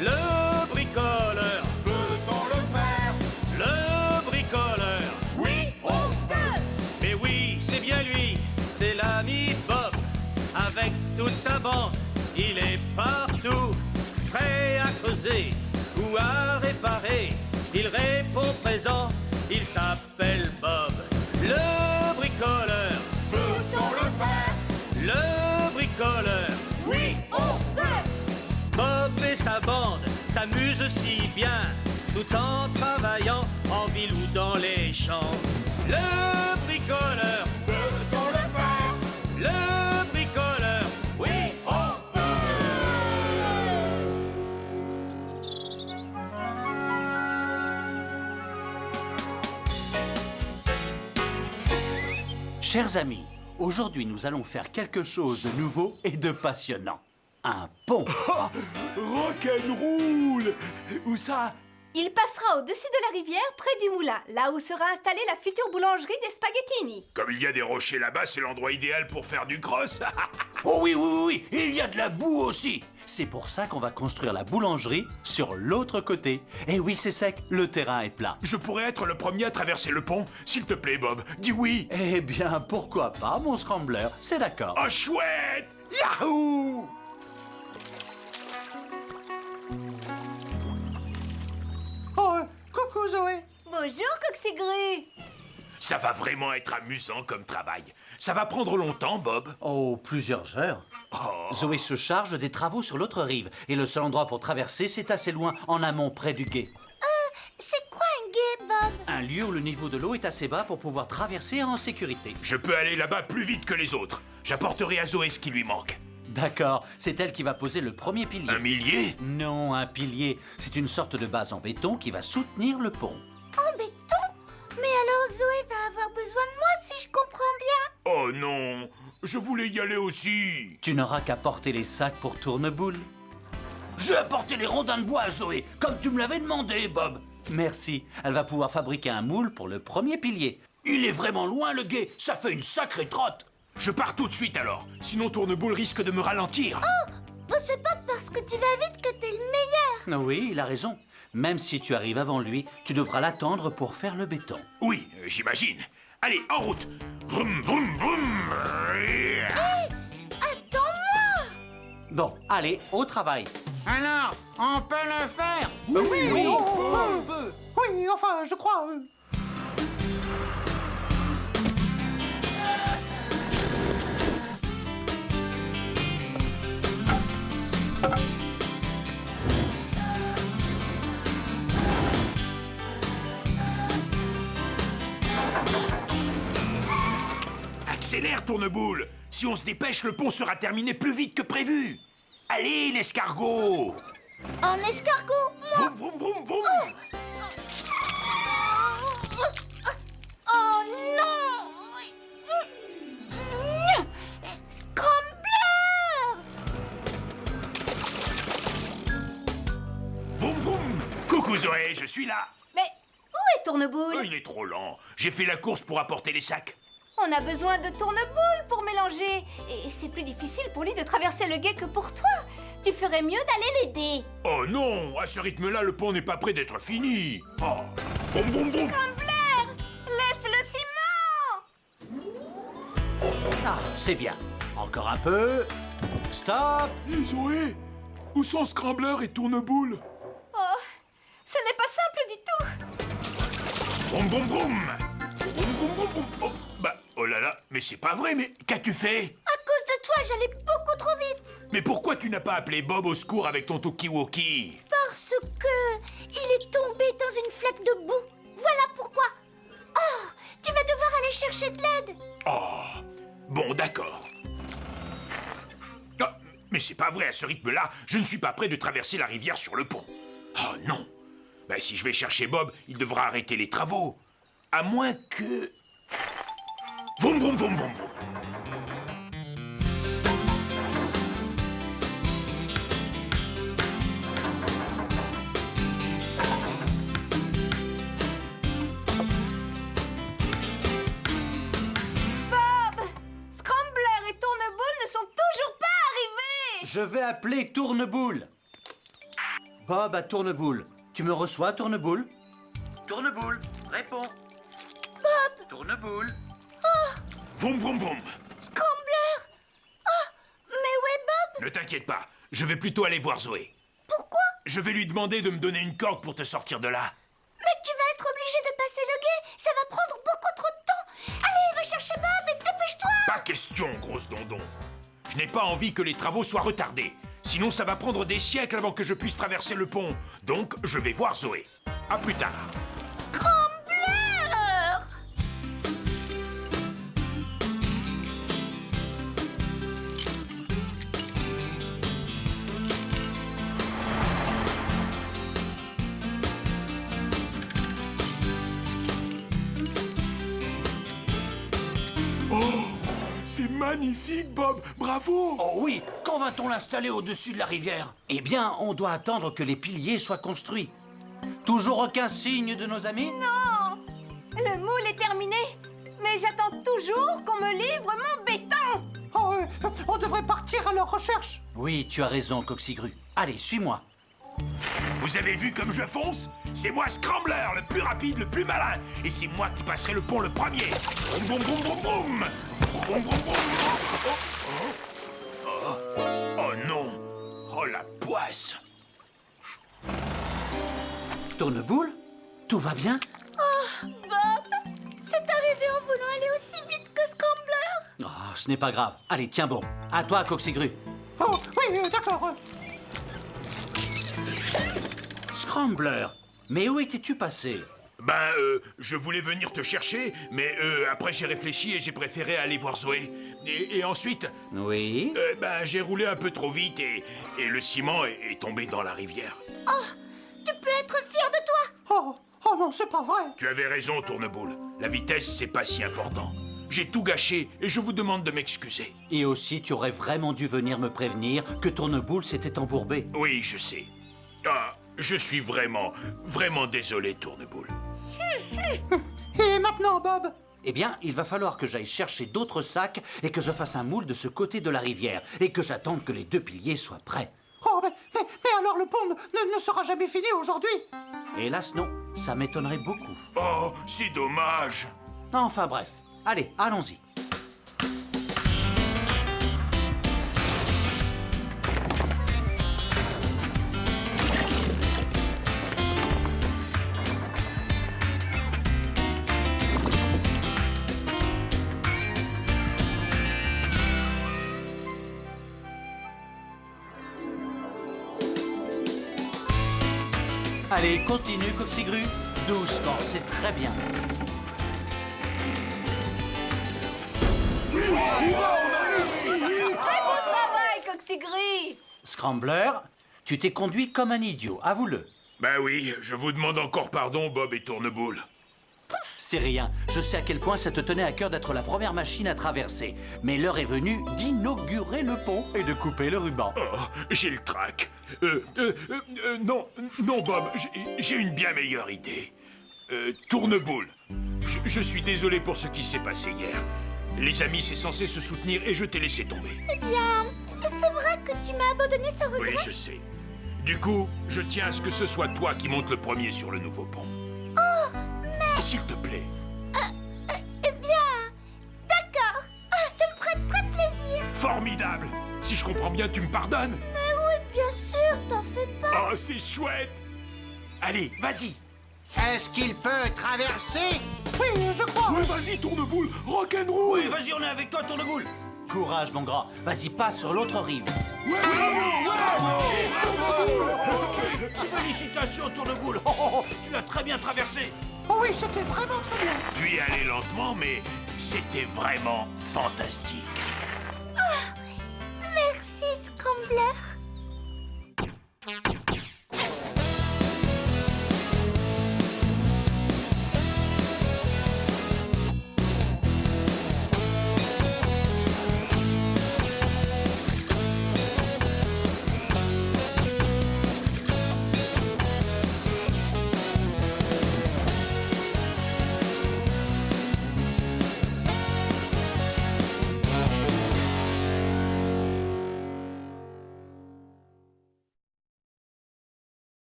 Le bricoleur. Peut-on le faire? Le bricoleur. Oui, on peut! Mais oui, c'est bien lui, c'est l'ami Bob. Avec toute sa bande, il est partout, prêt à creuser ou à réparer. Il répond présent, il s'appelle Bob. Le bricoleur. Peut-on le faire? Le bricoleur. Oui, on peut! Bob et sa bande s'amusent si bien, tout en travaillant en ville ou dans les champs. Le bricoleur. Peut-on le faire? Le bricoleur. Oui, on Chers amis, aujourd'hui nous allons faire quelque chose de nouveau et de passionnant. Un pont. Rock'n'roll! Où ça? Il passera au-dessus de la rivière, près du moulin, là où sera installée la future boulangerie des spaghettini. Comme il y a des rochers là-bas, c'est l'endroit idéal pour faire du cross. Oh oui, oui, oui, il y a de la boue aussi. C'est pour ça qu'on va construire la boulangerie sur l'autre côté. Et oui, c'est sec, le terrain est plat. Je pourrais être le premier à traverser le pont. S'il te plaît, Bob, dis oui. Eh bien, pourquoi pas, mon scrambler, c'est d'accord. Oh, chouette! Yahoo! Oh, coucou Zoé. Bonjour, Coxigru. Ça va vraiment être amusant comme travail. Ça va prendre longtemps, Bob. Oh, plusieurs heures. Zoé se charge des travaux sur l'autre rive. Et le seul endroit pour traverser, c'est assez loin, en amont, près du gué. C'est quoi un gué, Bob? Un lieu où le niveau de l'eau est assez bas pour pouvoir traverser en sécurité. Je peux aller là-bas plus vite que les autres. J'apporterai à Zoé ce qui lui manque. D'accord, c'est elle qui va poser le premier pilier. Un millier? Non, un pilier. C'est une sorte de base en béton qui va soutenir le pont. En béton? Mais alors Zoé va avoir besoin de moi si je comprends bien. Oh non, je voulais y aller aussi. Tu n'auras qu'à porter les sacs pour tourneboule. J'ai apporté les rondins de bois à Zoé, comme tu me l'avais demandé, Bob. Merci, elle va pouvoir fabriquer un moule pour le premier pilier. Il est vraiment loin, le gué, ça fait une sacrée trotte. Je pars tout de suite alors. Sinon Tourneboule risque de me ralentir. Oh, c'est pas parce que tu vas vite que t'es le meilleur. Oui, il a raison. Même si tu arrives avant lui, tu devras l'attendre pour faire le béton. Oui, j'imagine. Allez, en route. Vroom, vroom, vroom. Attends-moi. Bon, allez, au travail. Alors, on peut le faire? Oui, Oui, enfin, je crois. Accélère, Tourneboule. Si on se dépêche, le pont sera terminé plus vite que prévu. Allez, l'escargot. En escargot, moi. Vroom, vroom, vroom, vroom. Oh non. Scrambler. Vroom, vroom. Coucou Zoé, je suis là. Mais où est Tourneboule? Oh, il est trop lent. J'ai fait la course pour apporter les sacs. On a besoin de Tourneboule pour mélanger. Et c'est plus difficile pour lui de traverser le gué que pour toi. Tu ferais mieux d'aller l'aider. Oh non, à ce rythme-là, le pont n'est pas prêt d'être fini. Oh, vroom, vroom, vroom. Scrambler, laisse le ciment. Ah, c'est bien. Encore un peu. Stop. Hé, Zoé, où sont Scrambler et Tourneboule? Oh, ce n'est pas simple du tout. Vroom, vroom, vroom. Vroom, vroom, vroom, vroom. Oh, bah, oh là là, mais c'est pas vrai, mais qu'as-tu fait? À cause de toi, j'allais beaucoup trop vite. Mais pourquoi tu n'as pas appelé Bob au secours avec ton talkie-walkie? Parce que il est tombé dans une flaque de boue. Voilà pourquoi. Oh, tu vas devoir aller chercher de l'aide. Oh, bon, d'accord. Ah, mais c'est pas vrai, à ce rythme-là, je ne suis pas prêt de traverser la rivière sur le pont. Oh non. Ben, si je vais chercher Bob, il devra arrêter les travaux. À moins que... Vroom, vroom, vroom, vroom, vroom. Bob, Scrambler et Tourneboule ne sont toujours pas arrivés. Je vais appeler Tourneboule. Bob à Tourneboule. Tu me reçois, Tourneboule? Tourneboule, réponds. Bob! Tourneboule. Vroom, vroom, vroom. Scrambler! Oh, mais où est Bob? Ne t'inquiète pas, je vais plutôt aller voir Zoé. Pourquoi? Je vais lui demander de me donner une corde pour te sortir de là. Mais tu vas être obligé de passer le guet. Ça va prendre beaucoup trop de temps. Allez, va chercher Bob et dépêche-toi. Pas question, grosse dondon. Je n'ai pas envie que les travaux soient retardés. Sinon, ça va prendre des siècles avant que je puisse traverser le pont. Donc, je vais voir Zoé. À plus tard. Scrambler! C'est magnifique, Bob. Bravo. Oh oui, quand va-t-on l'installer au-dessus de la rivière? Eh bien, on doit attendre que les piliers soient construits. Toujours aucun signe de nos amis? Non! Le moule est terminé, mais j'attends toujours qu'on me livre mon béton! Oh, on devrait partir à leur recherche. Oui, tu as raison, Coxigru. Allez, suis-moi. Vous avez vu comme je fonce? C'est moi Scrambler, le plus rapide, le plus malin. Et c'est moi qui passerai le pont le premier. Vroom, vroom, vroom, vroom, vroom. Vroom, vroom, vroom. Oh non. Oh la poisse. Tourneboule? Tout va bien? Bob, c'est arrivé en voulant aller aussi vite que Scrambler. Oh, ce n'est pas grave. Allez, tiens bon. À toi, Coxigru. Oh, oui, d'accord. Scrambler, mais où étais-tu passé? Ben, je voulais venir te chercher, mais après j'ai réfléchi et j'ai préféré aller voir Zoé. Et ensuite, Oui? ben, j'ai roulé un peu trop vite et le ciment est tombé dans la rivière. Tu peux être fier de toi. Oh non, c'est pas vrai. Tu avais raison, Tourneboule. La vitesse, c'est pas si important. J'ai tout gâché et je vous demande de m'excuser. Et aussi, tu aurais vraiment dû venir me prévenir que Tourneboule s'était embourbé. Oui, je sais. Ah, je suis vraiment désolé, Tourneboule. Et maintenant, Bob? Eh bien, il va falloir que j'aille chercher d'autres sacs et que je fasse un moule de ce côté de la rivière et que j'attende que les deux piliers soient prêts. Oh, mais alors le pont ne sera jamais fini aujourd'hui. Hélas, non. Ça m'étonnerait beaucoup. Oh, c'est dommage. Enfin bref. Allez, allons-y. Allez, continue, Coxigru. Doucement, c'est très bien. Très beau travail, Coxigru! Scrambler, tu t'es conduit comme un idiot, avoue-le. Ben oui, je vous demande encore pardon, Bob et Tourneboule. C'est rien. Je sais à quel point ça te tenait à cœur d'être la première machine à traverser. Mais l'heure est venue d'inaugurer le pont et de couper le ruban. Oh, j'ai le trac. Non, Bob, j'ai une bien meilleure idée. Tourneboule, je suis désolé pour ce qui s'est passé hier. Les amis, c'est censé se soutenir et je t'ai laissé tomber. Eh bien, c'est vrai que tu m'as abandonné sans regret. Oui, je sais. Du coup, je tiens à ce que ce soit toi qui montes le premier sur le nouveau pont. Oh, mais... S'il te plaît. Eh bien, d'accord. Ah, ça me ferait très plaisir. Formidable. Si je comprends bien, tu me pardonnes? Mais oui, bien sûr, t'en fais pas. Oh, c'est chouette. Allez, vas-y. Est-ce qu'il peut traverser? Oui, je crois. Ouais, vas-y, Tourneboule, rock'n'roll. Oui, vas-y, on est avec toi, Tourneboule. Courage, mon grand. Vas-y, passe sur l'autre rive. Félicitations, Tourneboule. Tu l'as très bien traversé. Oh oui, c'était vraiment très bien. Tu y allais lentement, mais c'était vraiment fantastique.